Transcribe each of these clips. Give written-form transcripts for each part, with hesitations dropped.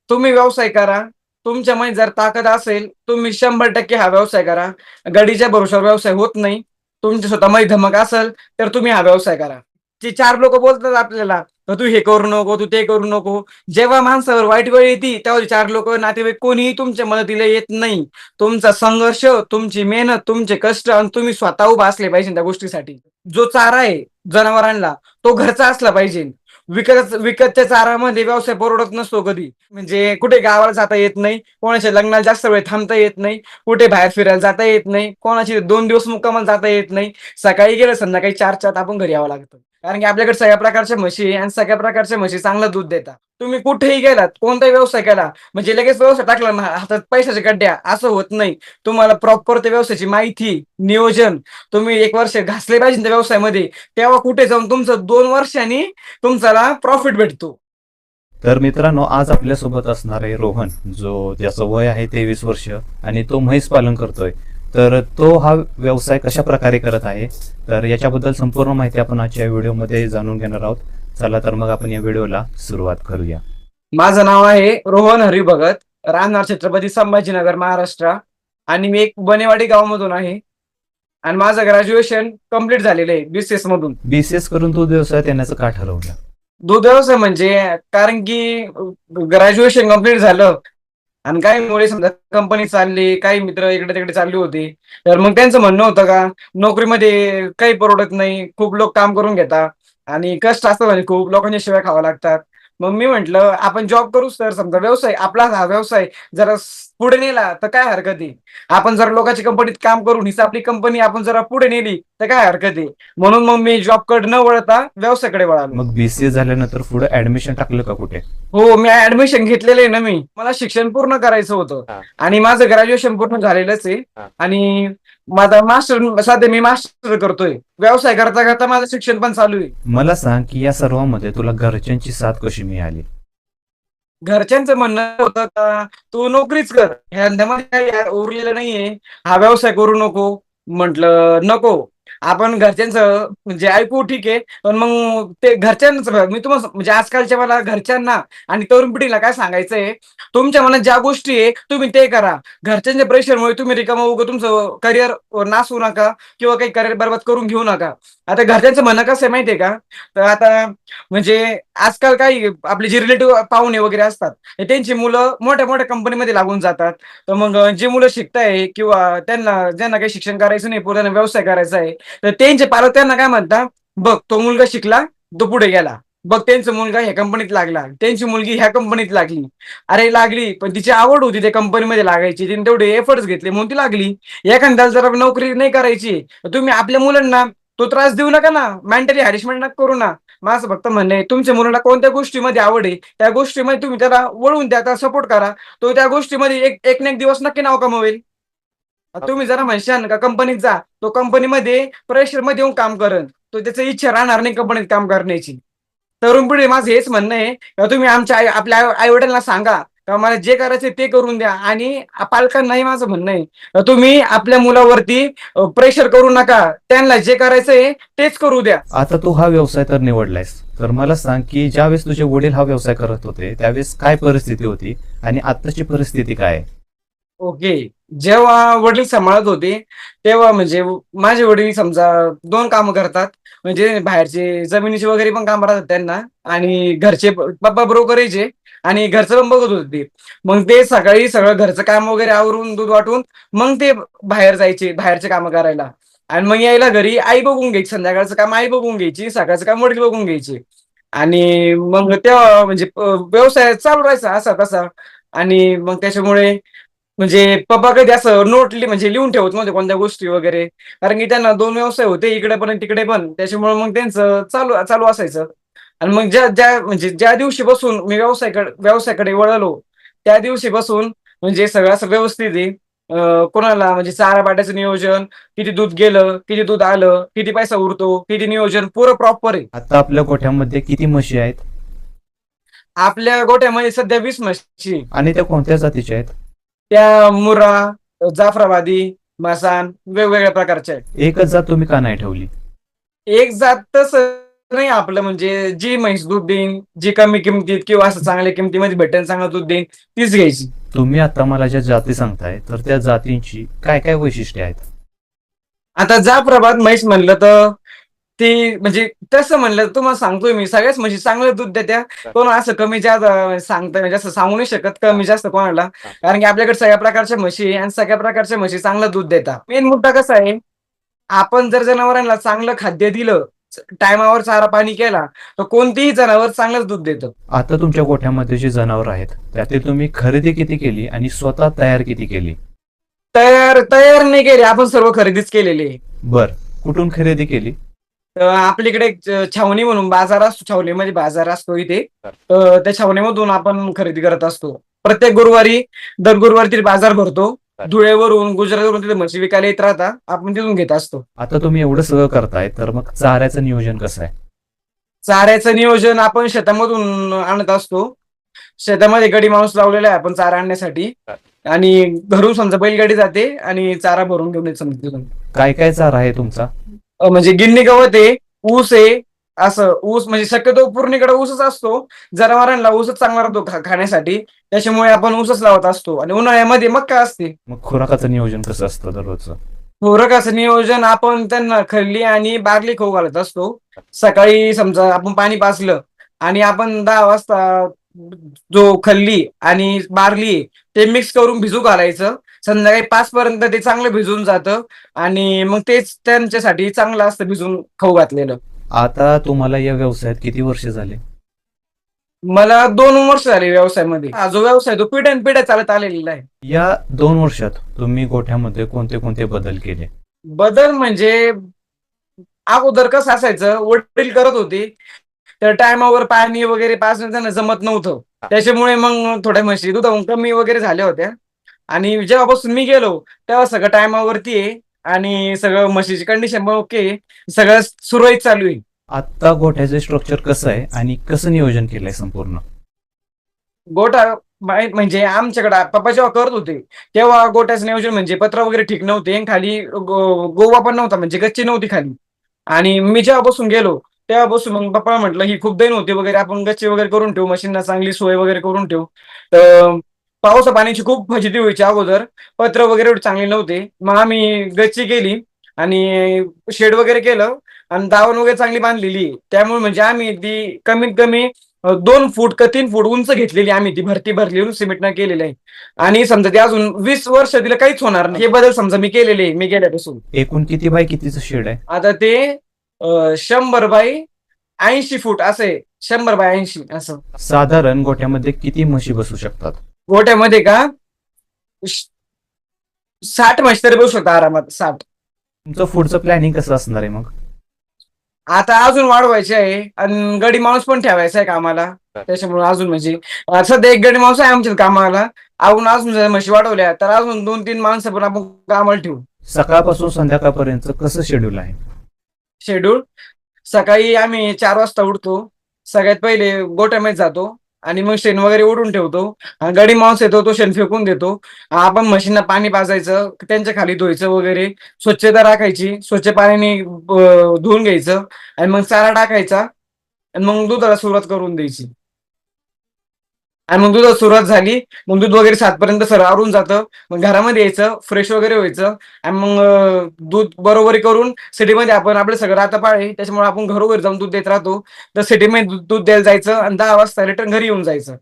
तुम्ही व्यवसाय करा. तुमच्यामध्ये जर ताकद असेल, तुम्ही 100% हा व्यवसाय करा. गडीच्या भरोश्यावर व्यवसाय होत नाही. तुमच्या स्वतःमध्ये धमक असेल, तर तुम्ही हा व्यवसाय करा. जे 4 लोकं बोलतात आपल्याला, "तू हे करू नको, तू ते करू नको." जेव्हा माणसावर वाईट वेळ येते, तेव्हा 4 लोकं, नातेवाईक कोणीही तुमच्या मदतीला येत नाही. तुमचा संघर्ष, तुमची मेहनत, तुमचे कष्ट आणि तुम्ही स्वतः उभा असले पाहिजे त्या गोष्टीसाठी. जो चारा आहे जनावरांना, तो घरचा असला पाहिजे. विकतच्या चारामध्ये व्यवसाय परवडत नसतो कधी. म्हणजे कुठे गावाला जाता येत नाही, कोणाच्या लग्नाला जास्त वेळ थांबता येत नाही, कुठे बाहेर फिरायला जाता येत नाही, कोणाची 2 दिवस मुक्कामाला जाता येत नाही. सकाळी गेलं संध्याकाळी 4च्या आत आपण घरी यावं लागतं. कारण की आपल्याकडे सगळ्या प्रकारच्या म्हशी आहे आणि सगळ्या प्रकारच्या म्हशी चांगलं दूध देतात. तुम्ही कुठेही गेलात, कोणताही व्यवसाय केला, म्हणजे लगेच व्यवसाय टाकला ना हातात पैशाच्या गड्ड्या असं होत नाही. तुम्हाला प्रॉपर त्या व्यवसायाची माहिती, नियोजन तुम्ही 1 वर्ष घासले पाहिजे त्या व्यवसायामध्ये. तेव्हा कुठे जाऊन तुमचं 2 वर्षांनी तुमच्याला प्रॉफिट भेटतो. तर मित्रांनो, आज आपल्यासोबत असणार आहे रोहन, जो ज्याचं वय आहे 23 वर्ष आणि तो म्हैस पालन करतोय. तर तो हा व्यवसाय कशा प्रकारे करत आहे, तर याच्याबद्दल संपूर्ण माहिती आपण आजच्या व्हिडिओमध्ये जाणून घेणार आहोत. चला तर मग आपण या व्हिडिओला सुरुवात करूया. माझं नाव आहे रोहन हरी भगत, राहणार छत्रपती संभाजीनगर, महाराष्ट्र आणि मी एक बनेवाडी गावामधून आहे आणि माझं ग्रॅज्युएशन कंप्लीट झालेलं आहे BCS मधून. BCS करून तो व्यवसायात येण्याचं का ठरवलं? दूध व्यवसाय म्हणजे कारण की ग्रॅज्युएशन कंप्लीट झालं आणि काही मुळे समजा कंपनी चालली, काही मित्र इकडे-तिकडे चालली होती. तर मग त्यांचं म्हणणं होतं का नोकरीमध्ये काही परवडत नाही, खूप लोक काम करून घेतात आणि कष्ट असतात आणि खूप लोकांच्या शिव्या खाव्या लागतात. मग मी म्हटलं आपण जॉब करूच तर समजा व्यवसाय आपला हा व्यवसाय जरा पुढे नेला तर काय हरकत आहे. आपण जर लोकांच्या कंपनीत काम करून हीच आपली कंपनी आपण जरा पुढे नेली तर काय हरकत आहे. म्हणून मग मी जॉबकडे न वळता व्यवसायाकडे वळालो. मग BCS झाल्यानंतर पुढे ऍडमिशन टाकलं का कुठे? हो, मी ऍडमिशन घेतलेलं आहे ना मी. मला शिक्षण पूर्ण करायचं होतं हा. आणि माझं ग्रॅज्युएशन पूर्ण झालेलंच आहे हा. आणि माझा मास्टर सध्या मी मास्टर करतोय. व्यवसाय करता करता माझं शिक्षण पण चालू आहे. मला सांग की या सर्वांमध्ये तुला घरच्यांची साथ कशी मिळाली? घरच्यांचं म्हणणं होतं का तू नोकरीच कर. ह्या धंद्यामध्ये काही उरलेलं नाहीये. हा व्यवसाय करू नको. म्हटलं नको. आपण घरच्यांचं म्हणजे ऐकू ठीक आहे. पण मग ते घरच्यांचं मी तुम्हाला म्हणजे आजकालच्या मला घरच्यांना आणि तरुण पिढीला काय सांगायचंय, तुमच्या मनात ज्या गोष्टी आहे तुम्ही ते करा. घरच्यांच्या प्रेशरमुळे तुम्ही रिकामं उगाच तुमचं करिअर नासवू नका किंवा काही करिअर बरबाद करून घेऊ नका. आता घरच्यांचं म्हणणं कसं आहे माहिती आहे का? तर आता म्हणजे आजकाल काही आपले जे रिलेटिव्ह पाहुणे वगैरे असतात, हे त्यांची मुलं मोठ्या-मोठ्या कंपनीमध्ये लागून जातात. तर मग जे मुलं शिकताय किंवा ज्यांना काही शिक्षण करायचं नाही, पोरांना व्यवसाय करायचा आहे, तर त्यांचे पालक त्यांना काय म्हणतात, "बघ तो मुलगा शिकला, तो पुढे गेला. बघ त्यांचा मुलगा ह्या कंपनीत लागला, त्यांची मुलगी ह्या कंपनीत लागली." अरे लागली, पण तिची आवड होती त्या कंपनीमध्ये लागायची. तिने तेवढे एफर्ट्स घेतले म्हणून ती लागली. एखाद्याला जर नोकरी नाही करायची, तर तुम्ही आपल्या मुलांना तो त्रास देऊ नका ना, मेंटली हॅरेसमेंट नका करू ना. माझं फक्त म्हणणं आहे, तुमच्या मुलाला कोणत्या गोष्टीमध्ये आवड आहे, त्या गोष्टीमध्ये तुम्ही त्याला वळवून द्या, त्याला सपोर्ट करा. तो त्या गोष्टीमध्ये एक ना एक दिवस नक्की नाव कमवेल. तुम्ही जरा म्हणशाल का कंपनीत जा, तो कंपनीमध्ये प्रेशरमध्ये येऊन काम करेल. तो त्याची इच्छा राहणार नाही कंपनीत काम करण्याची. तरुण पिढी माझं हेच म्हणणं आहे, का तुम्ही आपल्या आई-वडिलांना सांगा, का मला जे करायचं ते करून द्या आणि पालकांनाही माझं म्हणणं आहे, तुम्ही आपल्या मुलावरती प्रेशर करू नका. त्यांना जे करायचंय तेच करू द्या. आता तू हा व्यवसाय तर निवडलायस, तर मला सांग की ज्यावेळेस तुझे वडील हा व्यवसाय करत होते त्यावेळेस काय परिस्थिती होती आणि आताची परिस्थिती काय आहे? ओके. जेव्हा वडील सांभाळत होते, तेव्हा म्हणजे माझे वडील समजा 2 कामं करतात. म्हणजे बाहेरचे जमिनीचे वगैरे पण काम राहतात त्यांना आणि घरचे पप्पा ब्रोकरेज आहे आणि घरचं पण बघत होते ते. मग ते सकाळी सगळं घरचं काम वगैरे आवरून, दूध वाटून मग ते बाहेर जायचे, बाहेरचे कामं करायला आणि मग यायला घरी आई बघून घ्यायची. संध्याकाळचं काम आई बघून घ्यायची, सकाळचं काम वडील बघून घ्यायचे आणि मग तेव्हा म्हणजे व्यवसाय चालू राहायचा असा-तसा आणि मग त्याच्यामुळे म्हणजे पप्पा कधी असं म्हणजे लिहून ठेवत नव्हते कोणत्या गोष्टी वगैरे. कारण की त्यांना 2 व्यवसाय होते, इकडे पण आणि तिकडे पण. त्याच्यामुळे मग त्यांचं चालू चालू असायचं. आणि मग ज्या दिवशीपासून मी व्यवसायाकडे वळालो, त्या दिवशीपासून म्हणजे सगळं असं व्यवस्थित आहे. कोणाला म्हणजे चारा-पाण्याचं नियोजन, किती दूध गेलं, किती दूध आलं, किती पैसा उरतो, किती नियोजन पुरं प्रॉपर आहे. आता आपल्या गोठ्यामध्ये किती म्हशी आहेत आपल्या गोठ्यामध्ये सध्या 20 म्हशी आहे. आणि त्या कोणत्या जातीच्या आहेत? त्या मुर्रा, जाफराबादी, मसान वेगवेगळ्या प्रकारच्या आहेत. एकच जात तुम्ही का नाही ठेवली? एक जात तसं नाही आपलं म्हणजे जी म्हैस दूध देईन, जी कमी किमतीत किंवा असं चांगल्या किमतीमध्ये भेटेल, चांगलं दूध देईन, तीच घ्यायची. तुम्ही आता मला ज्या जाती सांगताय तर त्या जातींची काय काय वैशिष्ट्ये आहेत? आता जाफराबाद म्हैस म्हणलं तर ती म्हणजे तसं म्हणलं तर तुम्हाला सांगतोय मी सगळ्याच म्हशी चांगलं दूध देत्या. कोण असं कमी जास्त सांगता म्हणजे असं सांगू नाही शकत कमी जास्त कोणाला. कारण की आपल्याकडे सगळ्या प्रकारच्या म्हशी आहे आणि सगळ्या प्रकारच्या म्हशी चांगलं दूध देतात. मेन मुद्दा कसा आहे, आपण जर जनावरांना चांगलं खाद्य दिलं, टायमावर चारा पाणी केला, तर कोणतीही जनावर चांगलंच दूध देतं. आता तुमच्या गोठ्यामध्ये जे जनावर आहेत त्यातील तुम्ही खरेदी किती केली आणि स्वतः तयार किती केली? तयार तयार नाही केले, आपण सर्व खरेदीच केलेली आहे. बर, कुठून खरेदी केली? आपल्याकडे एक छावणी म्हणून बाजार असतो, छावणीमध्ये बाजार असतो इथे. त्या छावणीमधून आपण खरेदी करत असतो. प्रत्येक गुरुवारी, दर गुरुवारी तिथे बाजार भरतो. धुळेवरून, गुजरातवरून तिथे म्हशी विकायला येत राहतात. आपण तिथून घेत असतो. आता तुम्ही एवढं सगळं करताय तर मग चाऱ्याचं नियोजन कसं आहे? चाऱ्याचं नियोजन आपण शेतामधून आणत असतो. शेतामध्ये गडी माणूस लावलेला आहे आपण चारा आणण्यासाठी. आणि घरून समजा बैलगाडी जाते आणि चारा भरून घेऊन येत समजा तिथून. काय काय चारा आहे तुमचा? म्हणजे गिन्नी गवत आहे, ऊस आहे. असं ऊस म्हणजे शक्यतो पूर्णीकडे ऊसच असतो. जनावरांना ऊसच चांगला राहतो खाण्यासाठी. त्याच्यामुळे आपण ऊसच लावत असतो आणि उन्हाळ्यामध्ये मका असते. मग खुराकाचं नियोजन कसं असतं दररोजचं? खुराकाचं नियोजन आपण त्यांना खल्ली आणि बार्ली खाऊ घालत असतो. सकाळी समजा आपण पाणी पाजलं आणि आपण 10 वाजता जो खल्ली आणि बार्ली ते मिक्स करून भिजू घालायचं. संध्याकाळी 5 पर्यंत ते चांगलं भिजून जातं आणि मग तेच त्यांच्यासाठी चांगलं असतं भिजून खाऊ घातलेलं. आता तुम्हाला या व्यवसायात किती वर्ष झाले? मला 2 वर्ष झाले व्यवसायामध्ये. हा जो व्यवसाय तो पिढ्यानपिढ्या चालत आलेला आहे. या 2 वर्षात तुम्ही गोठ्यामध्ये कोणते कोणते बदल केले? बदल म्हणजे अगोदर कसं असायचं, वडील करत होते, तर टायमावर पाणी वगैरे पाजणं त्यांना जमत नव्हतं. त्याच्यामुळे मग थोड्या म्हशी दुधावरून कमी वगैरे झाल्या होत्या. आणि जेव्हापासून मी गेलो, तेव्हा सगळं टायमावरती आहे आणि सगळं म्हशीची कंडिशन पण ओके आहे. सगळं सुरळीत चालू आहे. आता गोठ्याचे स्ट्रक्चर कसं आहे आणि कसं नियोजन केलंय संपूर्ण? गोठा म्हणजे आमच्याकडे पप्पा जेव्हा करत होते, तेव्हा गोठ्याचं नियोजन म्हणजे पत्र वगैरे ठीक नव्हते आणि खाली गोवा पण नव्हता म्हणजे गच्ची नव्हती खाली. आणि मी जेव्हापासून गेलो, तेव्हापासून मग पप्पा म्हटलं, "ही खूप दैन होती वगैरे, आपण गच्ची वगैरे करून ठेवू, मशीनला चांगली सोय वगैरे करून ठेवू." तर पावसा पाण्याची खूप फजिती व्हायची अगोदर. पत्र वगैरे एवढे चांगले नव्हते. मग आम्ही गच्ची केली आणि शेड वगैरे केलं आणि दावण वगैरे चांगली बांधलेली आहे. त्यामुळे म्हणजे आम्ही ती कमीत कमी 2 फूट का 3 फूट उंच घेतलेली आम्ही ती भरती भरली सिमेंटनं केलेलं आहे. आणि समजा ते अजून 20 वर्ष तिला काहीच होणार नाही. हे बदल समजा मी केलेले आहे, मी गेल्यापासून. एकूण किती बाय कितीचं शेड आहे? आता ते 100 बाय 80 फूट असं आहे. 100 बाय 80 असं. साधारण गोठ्यामध्ये किती म्हशी बसू शकतात? गोठ्यामध्ये का 60 म्हशी तरी बसू शकतात आरामात 60. तुमचं पुढचं प्लॅनिंग कसं असणार आहे मग? आता अजून वाढवायचे आहे आणि गडी माणूस पण ठेवायचा आहे कामाला. त्याच्यामुळे अजून म्हणजे सध्या एक गडी माणूस आहे आमच्या कामाला. अजून जर म्हशी वाढवल्या तर अजून 2-3 माणसं पण आपण कामाला ठेवू. सकाळपासून संध्याकाळपर्यंत कसं शेड्यूल आहे? शेड्यूल सकाळी आम्ही 4 वाजता उठतो. सगळ्यात पहिले गोठ्यामध्ये जातो आणि मग शेण वगैरे ओढून ठेवतो. गडी माणूस येतो, तो शेण फेकून देतो. आपण म्हशींना पाणी पाजायचं, त्यांच्या खाली धुवायचं वगैरे, स्वच्छता राखायची, स्वच्छ पाण्याने धुवून घ्यायचं आणि मग चारा टाकायचा आणि मग दुधाला सुरुवात करून द्यायची. आणि मग दुधाला सुरुवात झाली, मग दूध वगैरे 7 पर्यंत सगळं आवरून जातं. मग घरामध्ये यायचं, फ्रेश वगैरे व्हायचं आणि मग दूध बरोबरी करून सिटीमध्ये आपण आपलं सगळं राहतं पाळी, त्याच्यामुळे आपण घरोघरी जाऊन दूध देत राहतो. तर सिटीमध्ये दूध द्यायला जायचं आणि 10 वाजता रिटर्न घरी येऊन जायचं.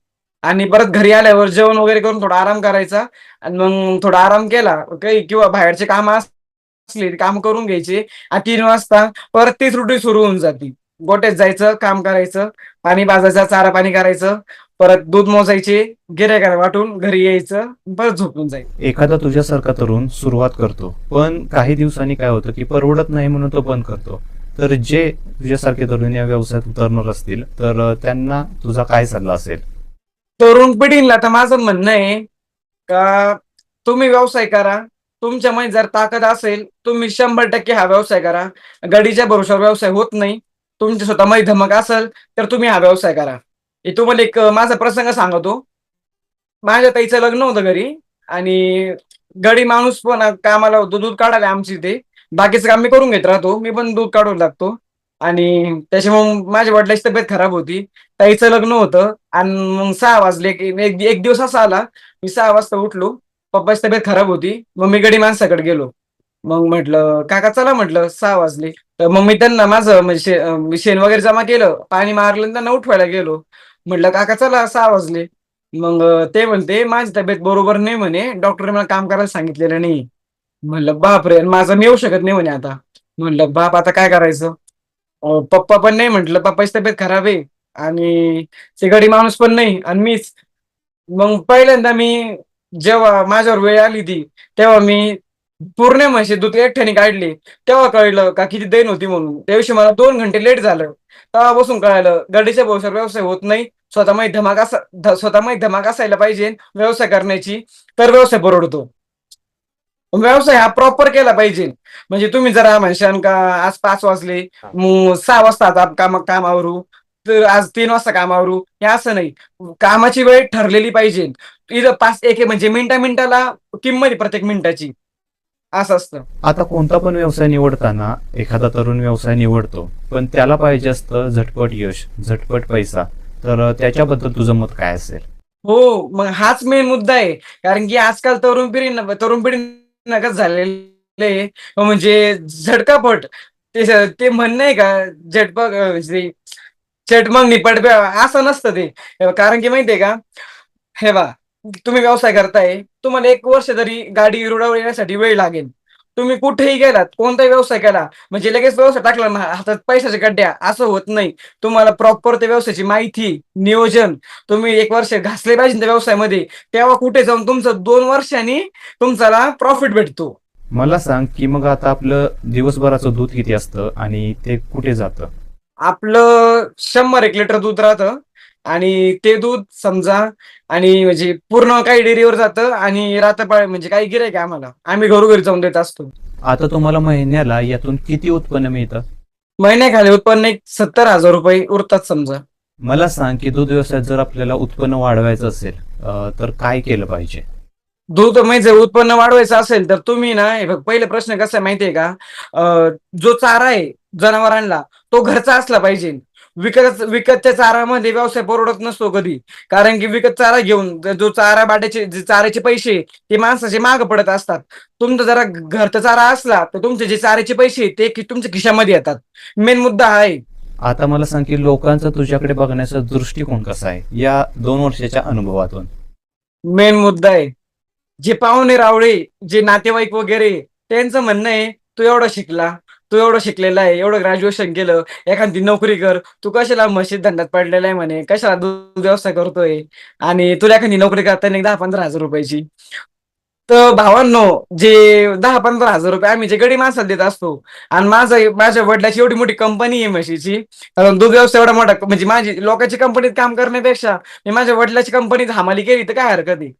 आणि परत घरी आल्यावर जेवण वगैरे करून थोडा आराम करायचा आणि मग थोडा आराम केला काही किंवा बाहेरचे कामं असले काम करून घ्यायचे आणि 3 वाजता परत तीच रुटीन सुरू होऊन जाते. गोठ्यात जायचं, काम करायचं, पाणी पाजायचं, चारा पाणी करायचं, परत दूध मोजायचे, गिऱ्हाईकाला वाटून घरी यायचं, परत झोपून जायचं. एखादा तुझ्यासारखा तरुण सुरुवात करतो पण काही दिवसांनी काय होतं की परवडत नाही म्हणून तो बंद करतो. तर जे तुझ्यासारखे तरुण या व्यवसायात उतरणार असतील तर त्यांना तुझा काय सल्ला असेल? तरुण पिढीला तर माझं म्हणणं आहे का तुम्ही व्यवसाय करा. तुमच्यामध्ये जर ताकद असेल, तुम्ही 100% हा व्यवसाय करा. गडीच्या भरोश्यावर व्यवसाय होत नाही. तुमच्या स्वतःमध्ये धमक असेल तर तुम्ही हा व्यवसाय करा. हे तुम्हाला एक माझा प्रसंग सांगतो. माझ्या ताईचं लग्न होतं घरी आणि गडी माणूस पण कामाला होतो, दूध काढायला आमच्या इथे. बाकीचं काम मी करून घेत राहतो. मी पण दूध काढून लागतो. आणि त्याच्यामुळे माझ्या वडिलांची तब्येत खराब होती. ताईचं लग्न होतं आणि मग 6 वाजले की एक दिवस असा आला, मी 6 वाजता उठलो. पप्पाची तब्येत खराब होती. मग मी गडी माणसाकडे गेलो. मग म्हटलं काका चला, म्हटलं 6 वाजले. तर मग मी त्यांना माझं म्हणजे शेण वगैरे जमा केलं, पाणी मारलं आणि त्यांना उठवायला गेलो. म्हटलं काका चला 6 वाजले. मग ते म्हणते माझी तब्येत बरोबर नाही म्हणे, डॉक्टरने मला काम करायला सांगितलेलं नाही. म्हणलं बापरे, आणि माझं मी येऊ शकत नाही म्हणे आता. म्हणलं बाप आता काय करायचं. पप्पा पण नाही, म्हटलं पप्पाची तब्येत खराब आहे आणि ते गडी माणूस पण नाही आणि मीच. मग पहिल्यांदा मी जेव्हा माझ्यावर वेळ आली ती, तेव्हा मी पूर्ण म्हशी दूध एकट्याने काढली. तेव्हा कळलं का किती दैन होती म्हणून. त्या दिवशी मला 2 घंटे लेट झालं. तेव्हापासून कळालं गाडीच्या भरोश्यावर व्यवसाय होत नाही. स्वतःमध्ये धमाक असायला पाहिजे व्यवसाय करण्याची, तर व्यवसाय परवडतो. व्यवसाय हा प्रॉपर केला पाहिजे. म्हणजे तुम्ही जरा म्हणशान का आज 5 वाजले, मग 6 वाजता आता कामावरू, तर आज 3 वाजता कामावरू, हे असं नाही. कामाची वेळ ठरलेली पाहिजे. इथं 5 म्हणजे मिनिटाला किंमत आहे प्रत्येक मिनिटाची, असं असतं. आता कोणता पण व्यवसाय निवडताना एखादा तरुण व्यवसाय निवडतो, पण त्याला पाहिजे असतं झटपट यश, झटपट पैसा. तर त्याच्याबद्दल तुझं मत काय असेल? हो, मग हाच मेन मुद्दा आहे. कारण की आजकाल तरुण पिढी नकच झालेले आहे. म्हणजे झटकापट. ते म्हणणं आहे का, चटमग निपट पे असं नसतं ते. कारण की माहितीये का, हे बघा, तुम्ही व्यवसाय करताय, तुम्हाला 1 वर्ष तरी गाडी रुळावर येण्यासाठी वेळ लागेल. तुम्ही कुठेही गेलात, कोणताही व्यवसाय केला, म्हणजे लगेच व्यवसाय टाकला ना हातात पैशाच्या गड्ड्या, असं होत नाही. तुम्हाला प्रॉपर त्या व्यवसायाची माहिती, नियोजन, तुम्ही 1 वर्ष घासले पाहिजे त्या व्यवसायामध्ये. तेव्हा कुठे जाऊन तुमचं 2 वर्षांनी तुमच्याला प्रॉफिट भेटतो. मला सांग की मग आता आपलं दिवसभराचं दूध किती असतं आणि ते कुठे जातं? आपलं 100-1 लिटर दूध राहतं आणि ते दूध समजा, आणि म्हणजे पूर्ण काही डेअरीवर जातं आणि रात्रपाळ म्हणजे काही गिऱ्हाईक आहे आम्हाला, आम्ही घरोघरी जाऊन देत असतो. आता तुम्हाला महिन्याला यातून किती उत्पन्न मिळतं? महिन्याखाली उत्पन्न एक 70,000 रुपये उरतात समजा. मला सांग की दूध व्यवसायात जर आपल्याला उत्पन्न वाढवायचं असेल, तर काय केलं पाहिजे? दूध म्हणजे जर उत्पन्न वाढवायचं असेल तर तुम्ही ना, हे बघ, पहिले प्रश्न कसा आहे माहितीये का, जो चारा आहे जनावरांना, तो घरचा असला पाहिजे. विकतच्या चारामध्ये व्यवसाय परवडत नसतो कधी. कारण की विकत चारा घेऊन जो जे चाऱ्याचे पैसे ते माणसाचे माग पडत असतात. तुमचा जरा घरचा चारा असला तर तुमचे जे चाऱ्याचे पैसे ते तुमच्या खिशामध्ये येतात. मेन मुद्दा हा आहे. आता मला सांग की लोकांचा तुझ्याकडे बघण्याचा दृष्टिकोन कसा आहे या 2 वर्षाच्या अनुभवातून? मेन मुद्दा आहे. जे पाहुणे रावळे, जे नातेवाईक वगैरे, त्यांचं म्हणणं आहे तू एवढा शिकला, तू एवढं शिकलेला आहे, एवढं ग्रॅज्युएशन केलं, एखादी नोकरी कर, तू कशाला म्हशीत धंद्यात पडलेला आहे म्हणे, कशाला दूध व्यवसाय करतोय, आणि तुला एखादी नोकरी करता 10-15 हजार रुपयाची. तर भावांनो, जे 10-15 हजार रुपये आम्ही जे गडी माणसाला देत असतो, आणि माझ्या वडिलाची एवढी मोठी कंपनी आहे म्हशीची, कारण दूध व्यवसाय एवढा मोठा, म्हणजे माझी लोकांच्या कंपनीत काम करण्यापेक्षा मी माझ्या वडिलाची कंपनीत हमाली केली तर काय हरकत आहे.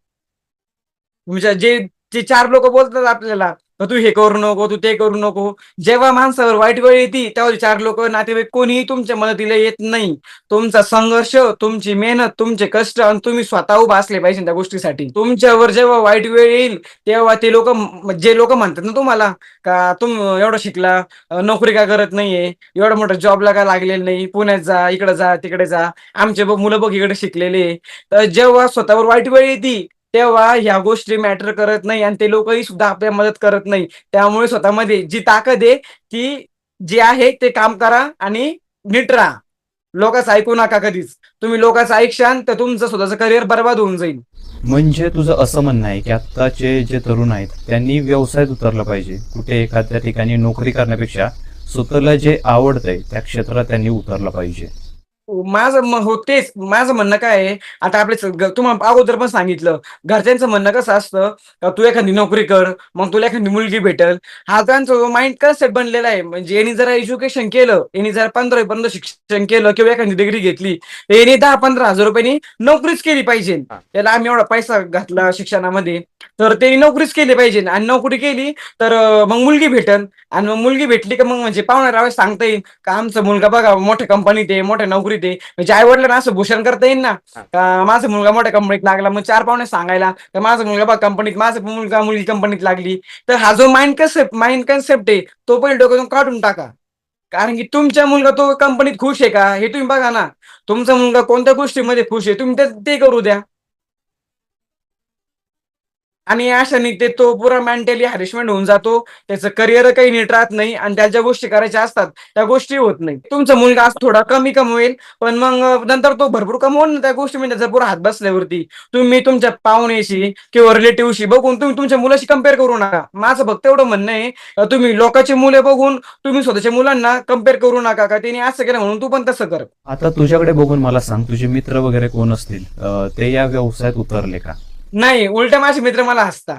म्हणजे जे जे 4 लोक बोलतात आपल्याला, "का तू हे करू नको, तू ते करू नको." जेव्हा माणसावर वाईट वेळ येते, तेव्हा 4 लोक, नातेवाईक कोणीही तुमच्या मदतीला येत नाही. तुमचा संघर्ष, तुमची मेहनत, तुमचे कष्ट आणि तुम्ही स्वतः उभा असले पाहिजे त्या गोष्टीसाठी. तुमच्यावर जेव्हा वाईट वेळ येईल, तेव्हा ते लोक, जे लोक म्हणतात ना तुम्हाला, का एवढं शिकला, नोकरी का करत नाहीये, एवढा मोठा जॉबला का लागलेलं नाही, पुण्यात जा, इकडे जा, तिकडे जा, आमचे मुलं बघ इकडे शिकलेले. तर जेव्हा स्वतःवर वाईट वेळ येते, तेव्हा ह्या गोष्टी मॅटर करत नाही आणि ते लोकही सुद्धा आपल्या मदत करत नाही. त्यामुळे स्वतःमध्ये जी ताकद आहे, ती जी आहे ते काम करा आणि नीट राहा. लोकांचं ऐकू नका कधीच. तुम्ही लोकांचं ऐकशान तर तुमचं स्वतःचं करिअर बरबाद होऊन जाईल. म्हणजे तुझं असं म्हणणं आहे की आत्ताचे जे तरुण आहेत त्यांनी व्यवसायात उतरलं पाहिजे, कुठे एखाद्या ठिकाणी नोकरी करण्यापेक्षा स्वतःला जे आवडतंय त्या क्षेत्रात त्यांनी उतरलं पाहिजे. तेच माझं म्हणणं काय आहे. आता तुम्हाला अगोदर पण सांगितलं, घरच्यांचं म्हणणं कसं असतं, का तू एखादी नोकरी कर, मग तुला एखादी मुलगी भेटेल. हा त्यांचा माइंड कन्सेप्ट बनलेला आहे. म्हणजे यांनी जरा एज्युकेशन केलं, यांनी जर 15वी पर्यंत शिक्षण केलं किंवा एखादी डिग्री घेतली, तर यांनी 10-15 हजार रुपयांनी नोकरीच केली पाहिजे. त्याला आम्ही एवढा पैसा घातला शिक्षणामध्ये, तर ते नोकरीच केली पाहिजे. आणि नोकरी केली तर मग मुलगी भेटल, आणि मग मुलगी भेटली का मग म्हणजे पाहुण्या रावळे सांगता येईल का आमचा मुलगा बघा मोठ्या कंपनीत आहे, मोठ्या नोकरीत आहे. म्हणजे आई वडिलांना असं भूषण करता येईल ना, का माझा मुलगा मोठ्या कंपनीत लागला, मग 4 पाहुणे सांगायला तर माझा मुलगा बघा कंपनीत, माझा मुलगी कंपनीत लागली. तर हा जो माइंड कन्सेप्ट आहे, तो पहिले डोक्यातून काढून टाका. कारण की तुमचा मुलगा तो कंपनीत खुश आहे का हे तुम्ही बघा ना. तुमचा मुलगा कोणत्या गोष्टीमध्ये खुश आहे तुम्ही ते करू द्या. आणि अशाने तो पुरा मेंटली हॅरेसमेंट होऊन जातो. त्याचं करिअर काही नीट राहत नाही आणि त्या ज्या गोष्टी करायच्या असतात त्या गोष्टी होत नाही. तुमचा मुलगा आज थोडा कमी कमवेल, पण मग नंतर तो भरपूर कमवून ना त्या गोष्टीमध्ये त्याचा पुरा हात बसल्यावरती तुम्ही तुमच्या पाहुण्याशी किंवा रिलेटिव्हशी बघून तुम्ही तुमच्या मुलाशी कम्पेअर करू नका. माझं फक्त एवढं म्हणणं आहे, तुम्ही लोकांची मुले बघून तुम्ही स्वतःच्या मुलांना कम्पेअर करू नका का त्यांनी असं केलं म्हणून तू पण तसं कर. आता तुझ्याकडे बघून मला सांग, तुझे मित्र वगैरे कोण असतील ते या व्यवसायात उतरले का? नाही, उलट माझे मित्र मला हसता.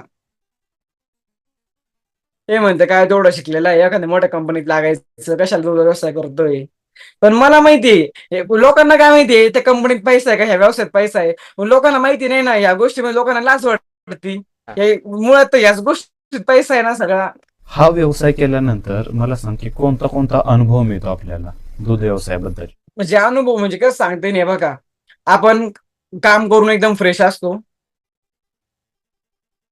ते म्हणते काय तेवढं शिकलेला आहे, एखाद्या मोठ्या कंपनीत लागायचं, कशाला तो व्यवसाय करतोय. पण मला माहितीये लोकांना काय माहितीये त्या कंपनीत पैसा आहे का ह्या व्यवसायात पैसा आहे. पण लोकांना माहिती नाही ना या गोष्टीमध्ये लोकांना लाज वाटते. मुळात तर याच गोष्टीत पैसा आहे ना सगळा. हा व्यवसाय केल्यानंतर मला सांग की कोणता कोणता अनुभव मिळतो आपल्याला दूध व्यवसायाबद्दल? म्हणजे अनुभव म्हणजे कसं सांगते नाही बघा, आपण काम करून एकदम फ्रेश असतो.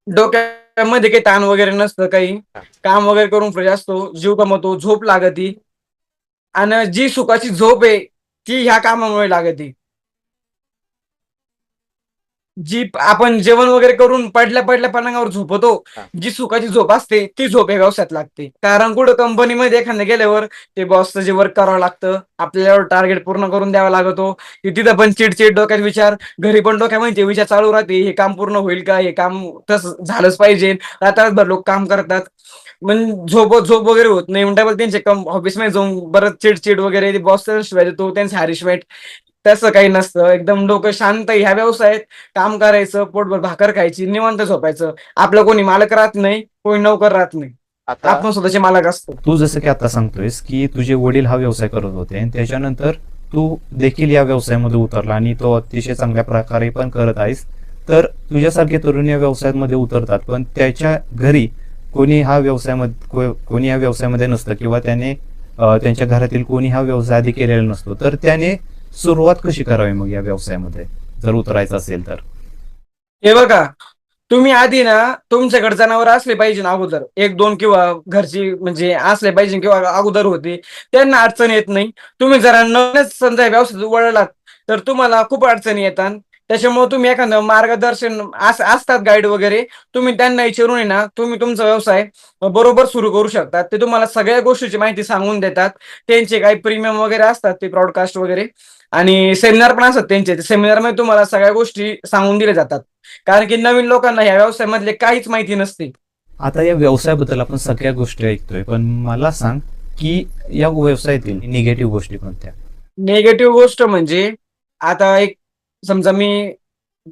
डोक्यामध्ये काही ताण वगैरे नसतं काही. काम वगैरे करून फ्रेश असतो, जीव गमवतो, झोप लागती. आणि जी सुखाची झोप आहे ती ह्या कामामुळे लागते. जी आपण जेवण वगैरे करून पडल्या पडल्या पलंगावर झोपतो, जी सुखाची झोप असते ती झोप या व्यवसायात लागते. कारण कुठं कंपनीमध्ये एखाद्या गेल्यावर ते बॉसचं जे वर्क करावं लागतं, आपल्याला टार्गेट पूर्ण करून द्यावा लागतो. की तिथं पण चिडचिड, डोक्यात विचार, घरी पण डोक्यामध्ये ते विचार चालू राहते, हे काम पूर्ण होईल का, हे काम तसं झालंच पाहिजे. रात्रभर लोक काम करतात, मग झोप वगैरे होत नाही. डबल त्यांचे ऑफिसमध्ये जाऊन बरं चिडचिड वगैरे, बॉस शिवाय देतो, त्यांचे हॅरिशमेंट. तसं काही नसतं, एकदम डोकं शांत. ह्या व्यवसायात काम करायचं, पोटभर भाकर खायची, निवांत झोपायचं. आपलं कोणी मालक राहत नाही, कोणी नोकर राहत नाही. आपण स्वतःचे मालक असतो. तू जसं की आता सांगतोयस की तुझे वडील हा व्यवसाय करत होते आणि त्याच्यानंतर तू देखील या व्यवसायामध्ये उतरला आणि तो अतिशय चांगल्या प्रकारे पण करत आहेस. तर तुझ्यासारखे तरुण या व्यवसायामध्ये उतरतात, पण त्याच्या घरी कोणी या व्यवसायामध्ये नसतं किंवा त्याने त्यांच्या घरातील कोणी हा व्यवसाय आधी केलेला नसतो, तर त्याने सुरुवात कशी करावी मग या व्यवसायामध्ये जर उतरायचं असेल तर? हे बघा, तुम्ही आधी ना तुमच्याकडे जनावर असले पाहिजे ना अगोदर, एक दोन किंवा घरची म्हणजे असले पाहिजे किंवा अगोदर होते, त्यांना अडचण येत नाही. तुम्ही जरा नवीनच समजा व्यवसायात वळलात तर तुम्हाला खूप अडचणी येतात. त्याच्यामुळे तुम्ही एखादं मार्गदर्शन असतात गाईड वगैरे, तुम्ही त्यांना विचारून आहे ना तुम्ही तुमचा व्यवसाय बरोबर सुरू करू शकतात. ते तुम्हाला सगळ्या गोष्टीची माहिती सांगून देतात. त्यांचे काही प्रीमियम वगैरे असतात ते ब्रॉडकास्ट वगैरे, आणि सेमिनार पण असतात त्यांचे. सेमिनारमध्ये तुम्हाला सगळ्या गोष्टी सांगून दिल्या जातात, कारण की नवीन लोकांना या व्यवसायामधले काहीच माहिती नसते. आता या व्यवसायाबद्दल आपण सगळ्या गोष्टी ऐकतोय, पण मला सांग की या व्यवसायातील निगेटिव्ह गोष्टी कोणत्या? निगेटिव्ह गोष्ट म्हणजे, आता एक समजा मी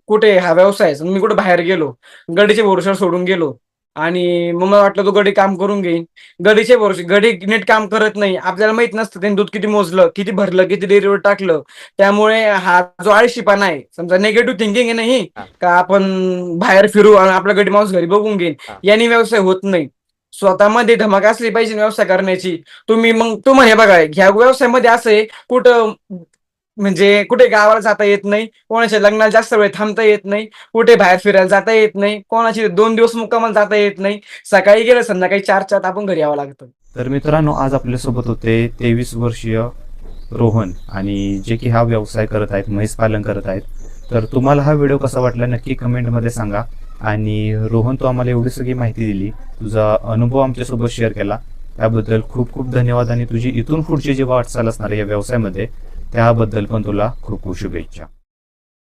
कुठे हा व्यवसाय आहे, मी कुठे बाहेर गेलो, गडीचे भरोश्यावर सोडून गेलो आणि मग मला वाटलं तो गडी काम करून घेईन. गडीचे भरोसे गडी नीट काम करत नाही. आपल्याला माहित नसतं त्यांनी दूध किती मोजलं, किती भरलं, किती डेअरीवर टाकलं. त्यामुळे हा जो आळशीपणा आहे, समजा निगेटिव्ह थिंकिंग आहे ना ही, का आपण बाहेर फिरू आणि आपला गडी माणूस घरी बघून घेईन, याने व्यवसाय होत नाही. स्वतःमध्ये धमक असली पाहिजे व्यवसाय करण्याची. मग तुम्हाला हे बघा, ह्या व्यवसायामध्ये असं आहे, कुठं म्हणजे कुठे गावाला जाता येत नाही, कोणाच्या लग्नाला जास्त वेळ थांबता येत नाही, कुठे बाहेर फिरायला जाता येत नाही, कोणाची 2 दिवस मुक्कामाला जाता येत नाही. सकाळी गेलं संध्याकाळी 4च्या आत आपण घरी यावं लागतं. तर मित्रांनो, आज आपल्यासोबत होते 23 वर्षीय रोहन, आणि जे की हा व्यवसाय करत आहेत, म्हैस पालन करत आहेत. तर तुम्हाला हा व्हिडिओ कसा वाटला नक्की कमेंटमध्ये सांगा. आणि रोहन, तू आम्हाला एवढी सगळी माहिती दिली, तुझा अनुभव आमच्यासोबत शेअर केला, त्याबद्दल खूप खूप धन्यवाद. आणि तुझी इथून पुढची जी वाटचाल असणार आहे या व्यवसायामध्ये, त्याबद्दल पण तुला खूप खूप शुभेच्छा.